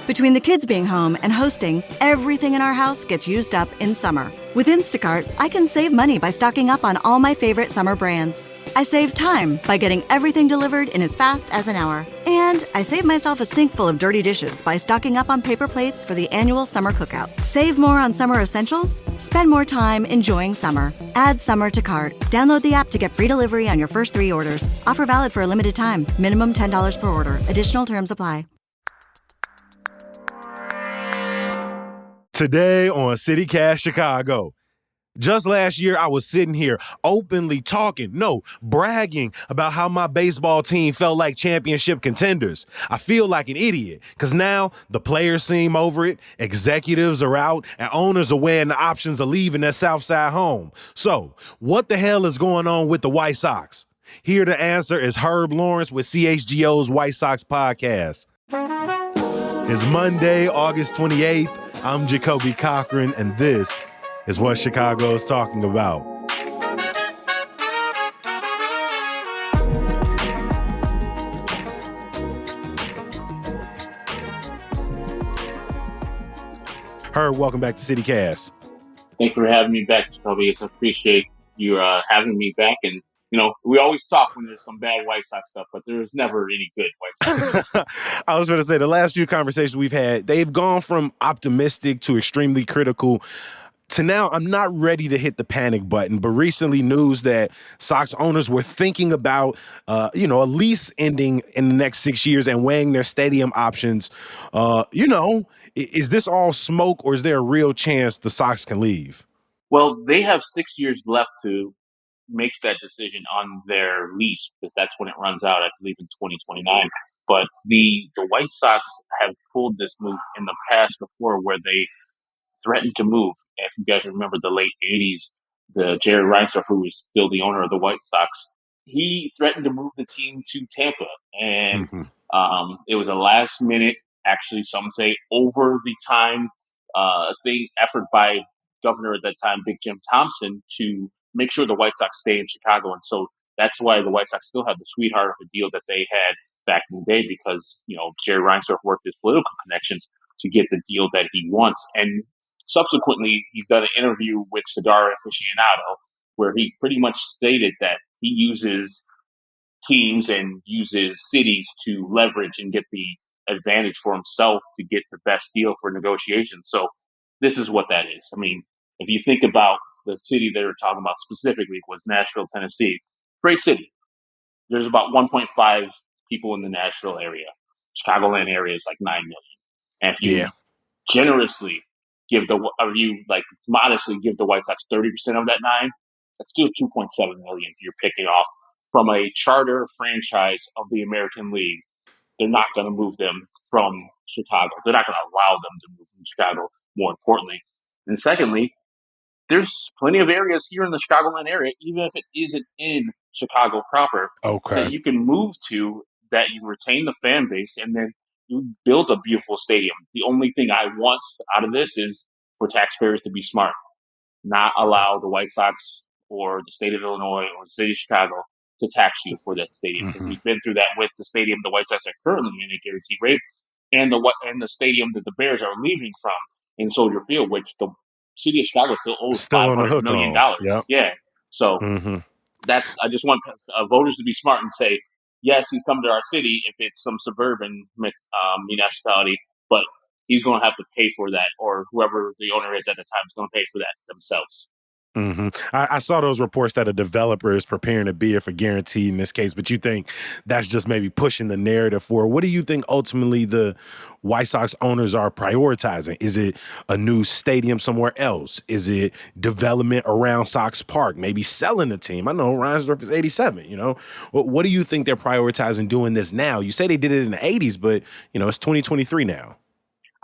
Between the kids being home and hosting, everything in our house gets used up in summer. With Instacart, I can save money by stocking up on all my favorite summer brands. I save time by getting everything delivered in as fast as an hour. And I save myself a sink full of dirty dishes by stocking up on paper plates for the annual summer cookout. Save more on summer essentials? Spend more time enjoying summer. Add summer to cart. Download the app to get free delivery on your first 3 orders. Offer valid for a limited time. Minimum $10 per order. Additional terms apply. Today on CityCast Chicago. Just last year, I was sitting here openly bragging about how my baseball team felt like championship contenders. I feel like an idiot because now the players seem over it, executives are out, and owners are weighing the options of leaving their Southside home. So, what the hell is going on with the White Sox? Here to answer is Herb Lawrence with CHGO's White Sox podcast. It's Monday, August 28th. I'm Jacoby Cochran, and this is what Chicago is talking about. Herb, welcome back to CityCast. Thanks for having me back, Jacoby. I appreciate you having me back. And, we always talk when there's some bad White Sox stuff, but there's never any good White Sox. I was going to say, the last few conversations we've had, they've gone from optimistic to extremely critical to now I'm not ready to hit the panic button, but recently news that Sox owners were thinking about, a lease ending in the next 6 years and weighing their stadium options. Is this all smoke or is there a real chance the Sox can leave? Well, they have 6 years left to make that decision on their lease because that's when it runs out, I believe, in 2029. But the White Sox have pulled this move in the past before where they threatened to move. If you guys remember the late 80s, the Jerry Reinsdorf, who was still the owner of the White Sox, he threatened to move the team to Tampa. And it was a last minute, actually, some say over the time effort by governor at that time, Big Jim Thompson, to make sure the White Sox stay in Chicago. And so that's why the White Sox still have the sweetheart of a deal that they had back in the day because, Jerry Reinsdorf worked his political connections to get the deal that he wants. And subsequently, he's done an interview with Cedar Aficionado where he pretty much stated that he uses teams and uses cities to leverage and get the advantage for himself to get the best deal for negotiations. So this is what that is. I mean, if you think about the city they were talking about specifically was Nashville, Tennessee. Great city. There's about 1.5 people in the Nashville area. Chicagoland area is like 9 million. And if you generously modestly give the White Sox 30% of that 9, that's still 2.7 million you're picking off from a charter franchise of the American League. They're not going to move them from Chicago. They're not going to allow them to move from Chicago, more importantly. And secondly, there's plenty of areas here in the Chicagoland area, even if it isn't in Chicago proper, that you can move to, that you retain the fan base, and then you build a beautiful stadium. The only thing I want out of this is for taxpayers to be smart, not allow the White Sox or the state of Illinois or the city of Chicago to tax you for that stadium. Mm-hmm. We've been through that with the stadium the White Sox are currently in a guaranteed rate, and the stadium that the Bears are leaving from in Soldier Field, which the city of Chicago still owes $500 million. Yep. Yeah. So I just want voters to be smart and say, yes, he's come to our city if it's some suburban municipality, but he's going to have to pay for that, or whoever the owner is at the time is going to pay for that themselves. I saw those reports that a developer is preparing to bid for guaranteed in this case, but you think that's just maybe pushing the narrative forward. What do you think ultimately the White Sox owners are prioritizing? Is it a new stadium somewhere else? Is it development around Sox Park? Maybe selling the team? I know Reinsdorf is 87, What do you think they're prioritizing doing this now? You say they did it in the 80s, but, it's 2023 now.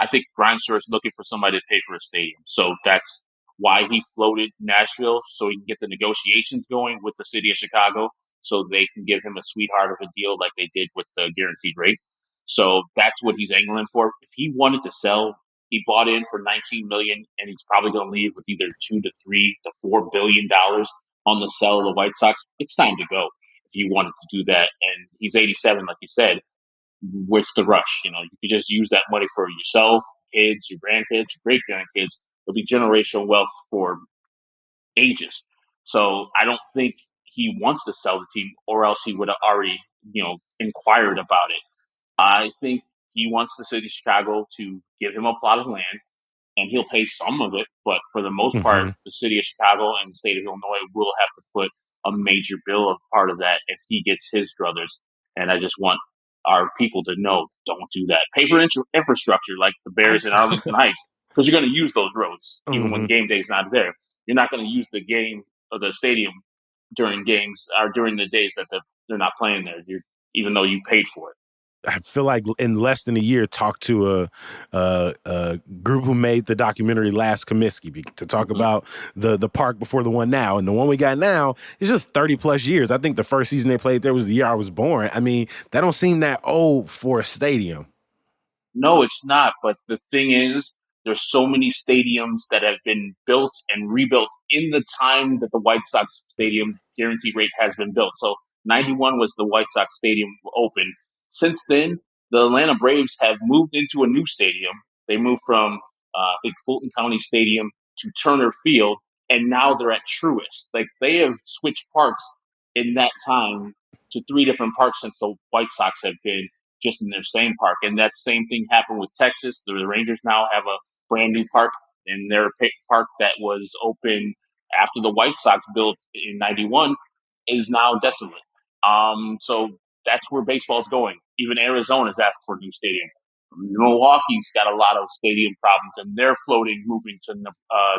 I think Reinsdorf is looking for somebody to pay for a stadium. So that's why he floated Nashville, so he can get the negotiations going with the city of Chicago so they can give him a sweetheart of a deal like they did with the guaranteed rate. So that's what he's angling for. If he wanted to sell, he bought in for $19 million, and he's probably going to leave with either $2 to $3 to $4 billion on the sell of the White Sox. It's time to go if he wanted to do that. And he's 87, like you said. what's the rush? You could just use that money for yourself, kids, your grandkids, your great grandkids. It'll be generational wealth for ages. So I don't think he wants to sell the team, or else he would have already, inquired about it. I think he wants the city of Chicago to give him a plot of land, and he'll pay some of it. But for the most part, Hmm. the city of Chicago and the state of Illinois will have to foot a major bill of part of that if he gets his druthers. And I just want our people to know, don't do that. Pay for infrastructure like the Bears in Arlington Heights, because you're going to use those roads even when Hmm. game day is not there. You're not going to use the game or the stadium during games or during the days that they're not playing there. Even though you paid for it. I feel like in less than a year, talked to a group who made the documentary Last Comiskey to talk Mm-hmm. about the park before the one now, and the one we got now is just 30 plus years. I think the first season they played there was the year I was born. I mean, that don't seem that old for a stadium. No, it's not. But the thing is, there's so many stadiums that have been built and rebuilt in the time that the White Sox stadium guarantee rate has been built. So 91 was the White Sox stadium open. Since then, the Atlanta Braves have moved into a new stadium. They moved from, I think, Fulton County Stadium to Turner Field, and now they're at Truist. Like, they have switched parks in that time to three different parks since the White Sox have been just in their same park. And that same thing happened with Texas. The Rangers now have a brand new park in their park that was open after the White Sox built in 91 is now desolate. So that's where baseball's going. Even Arizona's asked for a new stadium. Milwaukee's got a lot of stadium problems, and they're floating, moving to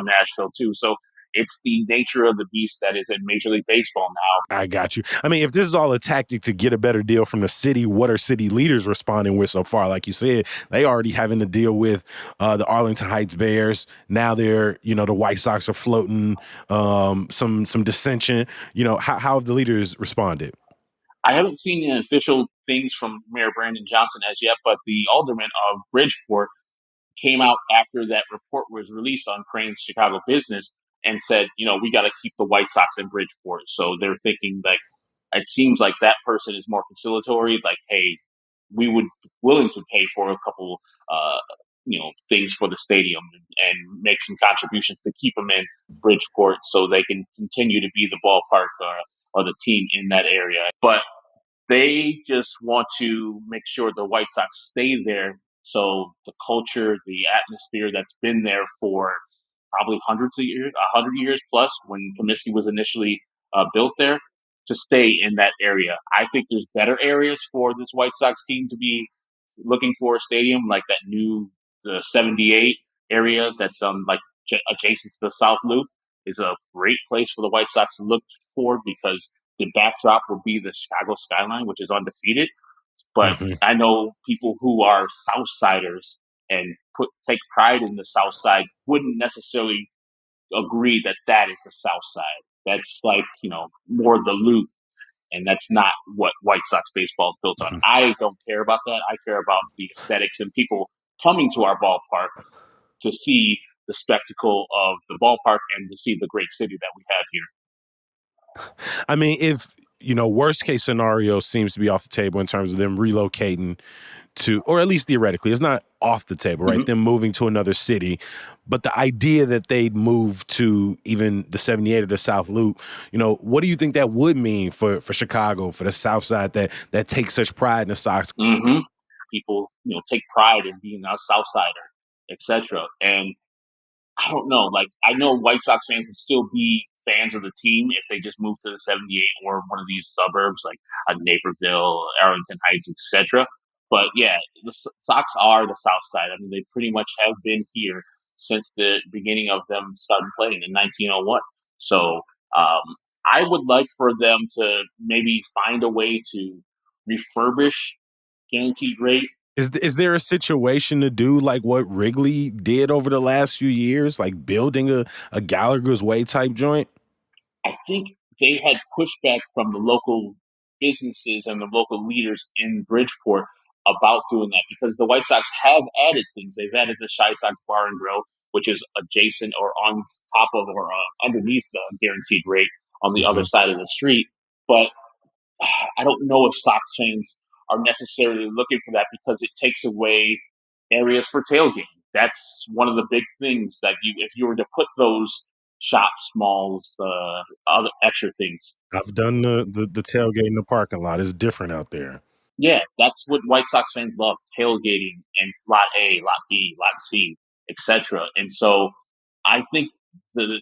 Nashville too. So it's the nature of the beast that is in Major League Baseball now. I got you. I mean, if this is all a tactic to get a better deal from the city, what are city leaders responding with so far? Like you said, they already having to deal with the Arlington Heights Bears. Now they're, the White Sox are floating some dissension. How have the leaders responded? I haven't seen any official things from Mayor Brandon Johnson as yet, but the alderman of Bridgeport came out after that report was released on Crain's Chicago Business and said, we got to keep the White Sox in Bridgeport. So they're thinking, like, it seems like that person is more conciliatory. Like, hey, we would willing to pay for a couple, things for the stadium and make some contributions to keep them in Bridgeport so they can continue to be the ballpark or the team in that area. But they just want to make sure the White Sox stay there. So the culture, the atmosphere that's been there for probably hundreds of years, 100 years plus, when Comiskey was initially built there, to stay in that area. I think there's better areas for this White Sox team to be looking for a stadium, like that new the 78 area that's like adjacent to the South Loop is a great place for the White Sox to look for because the backdrop will be the Chicago skyline, which is undefeated. But Hmm. I know people who are Southsiders and take pride in the South Side wouldn't necessarily agree that that is the South Side. That's like, more the loop. And that's not what White Sox baseball is built on. I don't care about that. I care about the aesthetics and people coming to our ballpark to see the spectacle of the ballpark and to see the great city that we have here. I mean, if, worst case scenario seems to be off the table in terms of them relocating to, or at least theoretically, it's not off the table, right? Mm-hmm. Them moving to another city. But the idea that they'd move to even the 78 or the South Loop, what do you think that would mean for Chicago, for the South Side that takes such pride in the Sox? Mm-hmm. People, take pride in being a South Sider, etc. And I don't know. Like, I know White Sox fans would still be fans of the team if they just moved to the 78 or one of these suburbs like Naperville, Arlington Heights, etc. But yeah, the Sox are the South Side. I mean, they pretty much have been here since the beginning of them starting playing in 1901. So I would like for them to maybe find a way to refurbish guaranteed rate. Is there a situation to do like what Wrigley did over the last few years, like building a Gallagher's Way type joint? I think they had pushback from the local businesses and the local leaders in Bridgeport about doing that because the White Sox have added things. They've added the Shy Sox Bar and Grill, which is adjacent or on top of or underneath the guaranteed rate on the other Hmm. side of the street. But I don't know if Sox fans are necessarily looking for that because it takes away areas for tailgating. That's one of the big things that if you were to put those shops, malls, other extra things. I've done the tailgate in the parking lot. It's different out there. Yeah, that's what White Sox fans love: tailgating and Lot A, Lot B, Lot C, etc. And so, I think the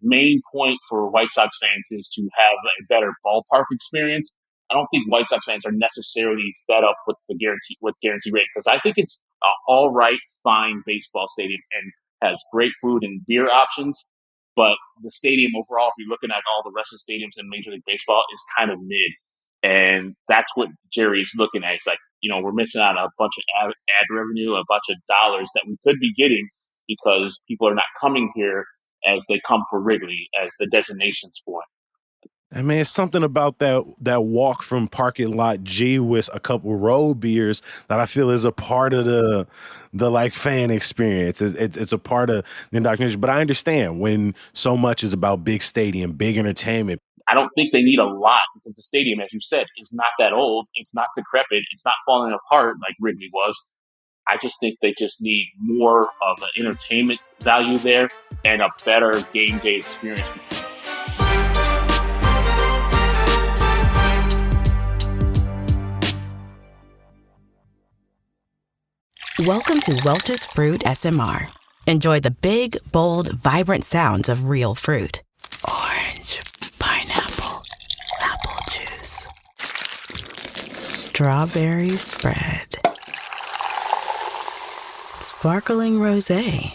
main point for White Sox fans is to have a better ballpark experience. I don't think White Sox fans are necessarily fed up with the guarantee rate because I think it's an all right, fine baseball stadium and has great food and beer options. But the stadium overall, if you're looking at all the rest of the stadiums in Major League Baseball, is kind of mid. And that's what Jerry's looking at. It's like, we're missing out on a bunch of ad revenue, a bunch of dollars that we could be getting because people are not coming here as they come for Wrigley as the destination sport. I mean, it's something about that walk from parking lot G with a couple road beers that I feel is a part of the like fan experience. It's a part of the indoctrination. But I understand when so much is about big stadium, big entertainment. I don't think they need a lot because the stadium, as you said, is not that old. It's not decrepit. It's not falling apart like Wrigley was. I just think they just need more of an entertainment value there and a better game day experience. Welcome to Welch's Fruit SMR. Enjoy the big, bold, vibrant sounds of real fruit. Orange, pineapple, apple juice, strawberry spread, sparkling rosé.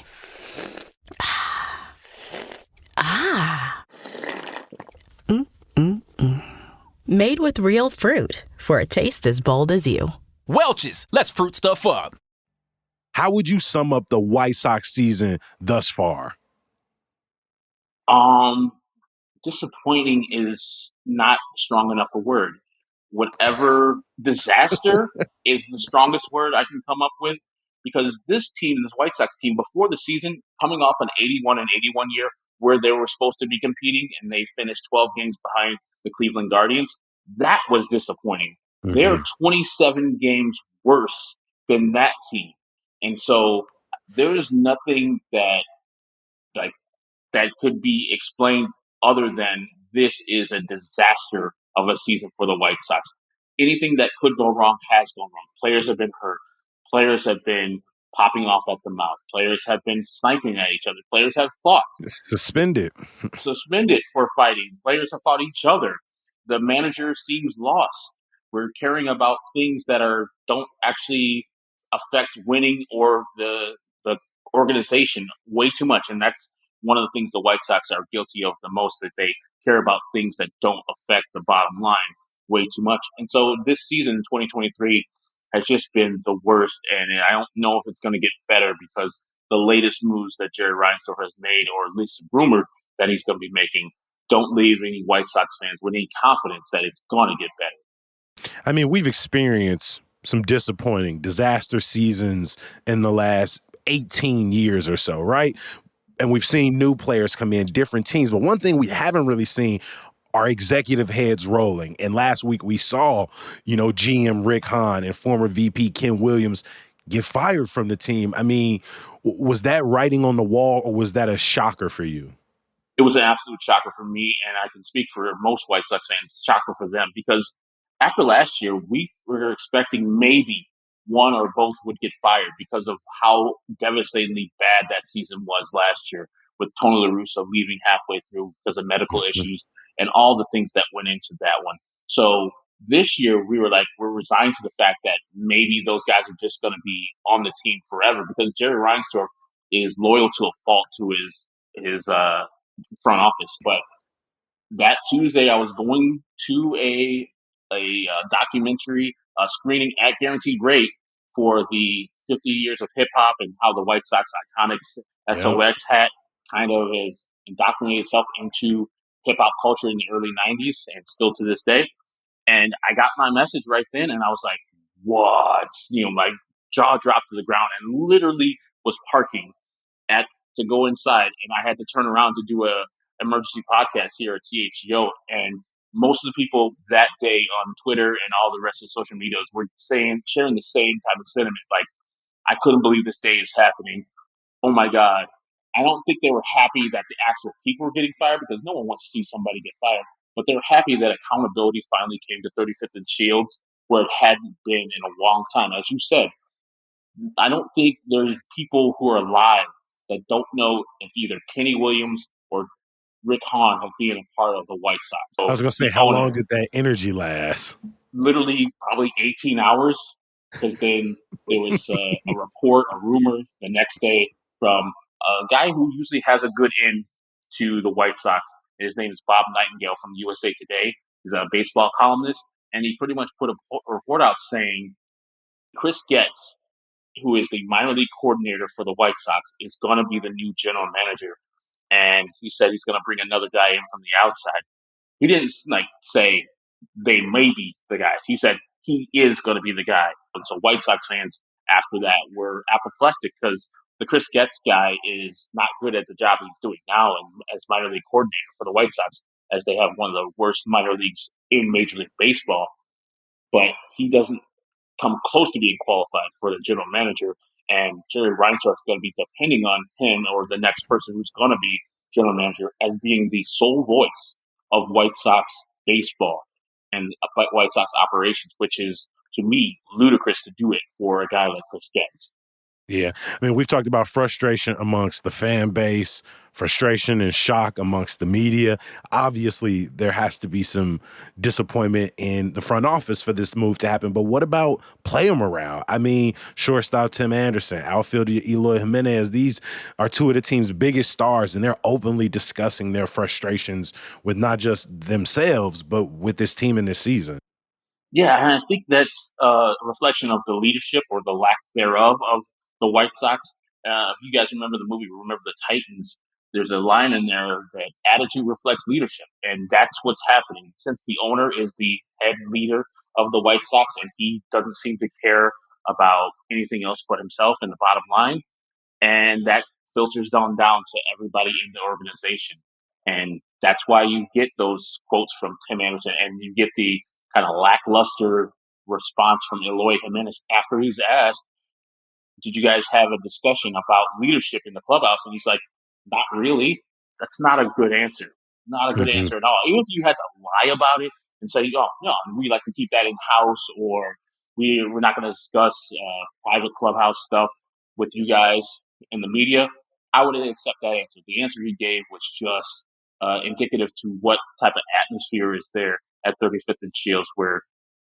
Made with real fruit for a taste as bold as you. Welch's, let's fruit stuff up. How would you sum up the White Sox season thus far? Disappointing is not strong enough a word. Whatever disaster is the strongest word I can come up with because this team, this White Sox team, before the season, coming off an 81-81 year where they were supposed to be competing and they finished 12 games behind the Cleveland Guardians, that was disappointing. Mm-hmm. They're 27 games worse than that team. And so there is nothing that could be explained other than this is a disaster of a season for the White Sox. Anything that could go wrong has gone wrong. Players have been hurt. Players have been popping off at the mouth. Players have been sniping at each other. Players have fought. Suspended for fighting. Players have fought each other. The manager seems lost. We're caring about things that don't actually affect winning or the organization way too much. And that's one of the things the White Sox are guilty of the most, that they care about things that don't affect the bottom line way too much. And so this season, 2023, has just been the worst. And I don't know if it's going to get better because the latest moves that Jerry Reinsdorf has made, or at least rumored that he's going to be making, don't leave any White Sox fans with any confidence that it's going to get better. I mean, we've experienced some disappointing disaster seasons in the last 18 years or so, right? And we've seen new players come in, different teams. But one thing we haven't really seen are executive heads rolling. And last week we saw, GM Rick Hahn and former VP Ken Williams get fired from the team. I mean, was that writing on the wall or was that a shocker for you? It was an absolute shocker for me, and I can speak for most White Sox fans, shocker for them, because after last year, we were expecting maybe one or both would get fired because of how devastatingly bad that season was last year, with Tony La Russa leaving halfway through because of medical issues and all the things that went into that one. So this year, we're resigned to the fact that maybe those guys are just going to be on the team forever because Jerry Reinsdorf is loyal to a fault to his front office. But that Tuesday, I was going to a documentary screening at Guaranteed Rate for the 50 years of hip hop and how the White Sox iconic SOX hat kind of has indoctrinated itself into hip hop culture in the early 90s and still to this day. And I got my message right then, and I was like, what? My jaw dropped to the ground and literally was parking to go inside, and I had to turn around to do a emergency podcast here at CHGO, and most of the people that day on Twitter and all the rest of social medias were sharing the same type of sentiment. Like, I couldn't believe this day is happening. Oh my God. I don't think they were happy that the actual people were getting fired because no one wants to see somebody get fired. But they were happy that accountability finally came to 35th and Shields where it hadn't been in a long time. As you said, I don't think there's people who are alive that don't know if either Kenny Williams or Rick Hahn have been a part of the White Sox. I So was gonna say, the how long owner, did that energy last? literally probably 18 hours, because then there was a report, a rumor the next day from a guy who usually has a good in to the White Sox. His name is Bob Nightingale from USA Today. He's a baseball columnist, and he pretty much put a report out saying Chris Getz, who is the minor league coordinator for the White Sox, is going to be the new general manager. And he said he's going to bring another guy in from the outside. He didn't like say they may be the guys. He said he is going to be the guy. And so White Sox fans after that were apoplectic because the Chris Getz guy is not good at the job he's doing now and as minor league coordinator for the White Sox, as they have one of the worst minor leagues in Major League Baseball. But he doesn't come close to being qualified for the general manager. And Jerry Reinsdorf is going to be depending on him or the next person who's going to be general manager as being the sole voice of White Sox baseball and White Sox operations, which is, to me, ludicrous to do it for a guy like Chris Getz. Yeah. I mean, we've talked about frustration amongst the fan base, frustration and shock amongst the media. Obviously, there has to be some disappointment in the front office for this move to happen. But what about player morale? I mean, shortstop Tim Anderson, outfielder Eloy Jimenez, these are two of the team's biggest stars, and they're openly discussing their frustrations with not just themselves, but with this team in this season. Yeah, and I think that's a reflection of the leadership or the lack thereof of the White Sox. If you guys remember the movie, Remember the Titans, there's a line in there that attitude reflects leadership, and that's what's happening. Since the owner is the head leader of the White Sox and he doesn't seem to care about anything else but himself and the bottom line, and that filters down to everybody in the organization. And that's why you get those quotes from Tim Anderson, and you get the kind of lackluster response from Eloy Jimenez after he's asked, "Did you guys have a discussion about leadership in the clubhouse?" And he's like, "Not really." That's not a good answer. Not a good Mm-hmm. answer at all. Even if you had to lie about it and say, "Oh no, we like to keep that in house," or we're not going to discuss private clubhouse stuff with you guys in the media, I would accept that answer. The answer he gave was just indicative to what type of atmosphere is there at 35th and Shields, where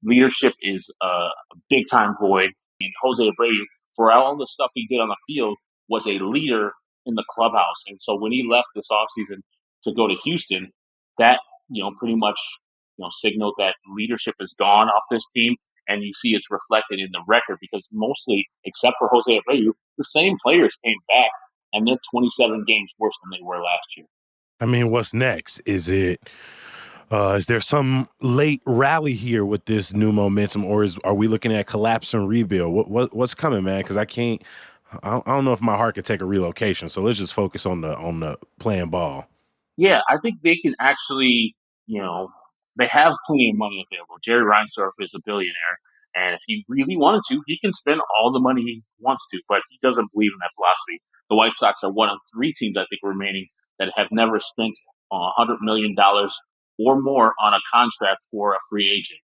leadership is a big time void. And Jose Abreu, for all the stuff he did on the field, was a leader in the clubhouse. And so when he left this offseason to go to Houston, that, pretty much, signaled that leadership is gone off this team. And you see it's reflected in the record because mostly, except for Jose Abreu, the same players came back and they're 27 games worse than they were last year. I mean, what's next? Is there some late rally here with this new momentum, or are we looking at collapse and rebuild? What's coming, man? Because I don't know if my heart could take a relocation. So let's just focus on the playing ball. Yeah, I think they can actually, they have plenty of money available. Jerry Reinsdorf is a billionaire, and if he really wanted to, he can spend all the money he wants to, but he doesn't believe in that philosophy. The White Sox are one of three teams, I think, remaining that have never spent $100 million or more on a contract for a free agent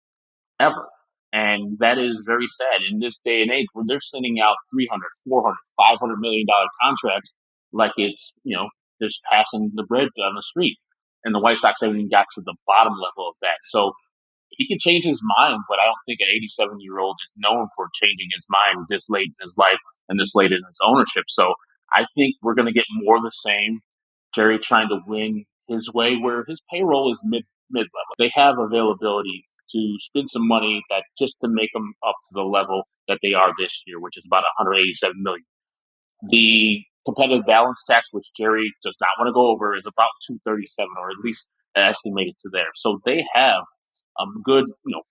ever. And that is very sad in this day and age where they're sending out 300, 400, $500 million contracts like it's, just passing the bread down the street. And the White Sox haven't even got to the bottom level of that. So he can change his mind, but I don't think an 87-year-old is known for changing his mind this late in his life and this late in his ownership. So I think we're going to get more of the same. Jerry trying to win his way where his payroll is mid-level. They have availability to spend some money that just to make them up to the level that they are this year, which is about 187 million. The competitive balance tax, which Jerry does not want to go over, is about 237, or at least estimated to there. So they have a good,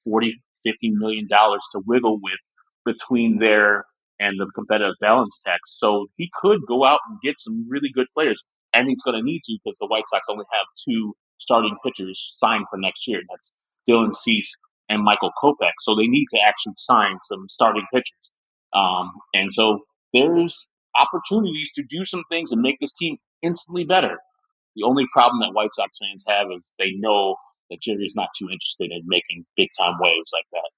40, $50 million to wiggle with between there and the competitive balance tax. So he could go out and get some really good players, and he's going to need to because the White Sox only have two starting pitchers signed for next year. That's Dylan Cease and Michael Kopech. So they need to actually sign some starting pitchers. And so there's opportunities to do some things and make this team instantly better. The only problem that White Sox fans have is they know that Jerry is not too interested in making big-time waves like that.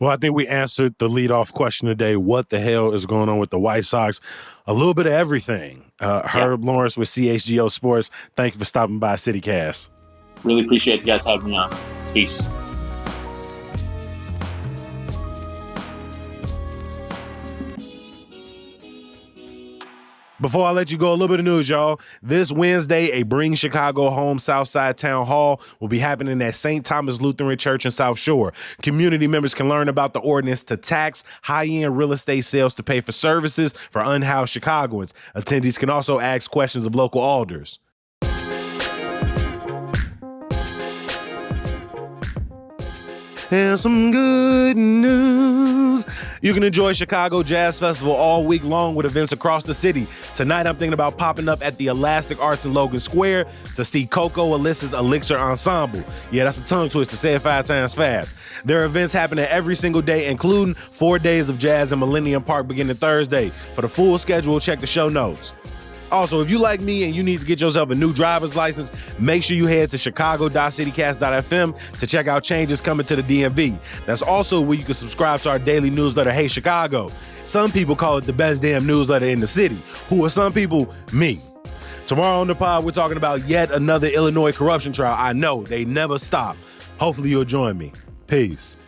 Well, I think we answered the leadoff question today. What the hell is going on with the White Sox? A little bit of everything. Herb Lawrence with CHGO Sports. Thank you for stopping by CityCast. Really appreciate you guys having me on. Peace. Before I let you go, a little bit of news, y'all. This Wednesday, a Bring Chicago Home Southside Town Hall will be happening at St. Thomas Lutheran Church in South Shore. Community members can learn about the ordinance to tax high-end real estate sales to pay for services for unhoused Chicagoans. Attendees can also ask questions of local alders. And some good news. You can enjoy Chicago Jazz Festival all week long with events across the city. Tonight, I'm thinking about popping up at the Elastic Arts in Logan Square to see Coco Alyssa's Elixir Ensemble. Yeah, that's a tongue twister. Say it 5 times fast. There are events happening every single day, including 4 days of jazz in Millennium Park beginning Thursday. For the full schedule, check the show notes. Also, if you like me and you need to get yourself a new driver's license, make sure you head to chicago.citycast.fm to check out changes coming to the DMV. That's also where you can subscribe to our daily newsletter, Hey Chicago. Some people call it the best damn newsletter in the city. Who are some people? Me. Tomorrow on the pod, we're talking about yet another Illinois corruption trial. I know, they never stop. Hopefully you'll join me. Peace.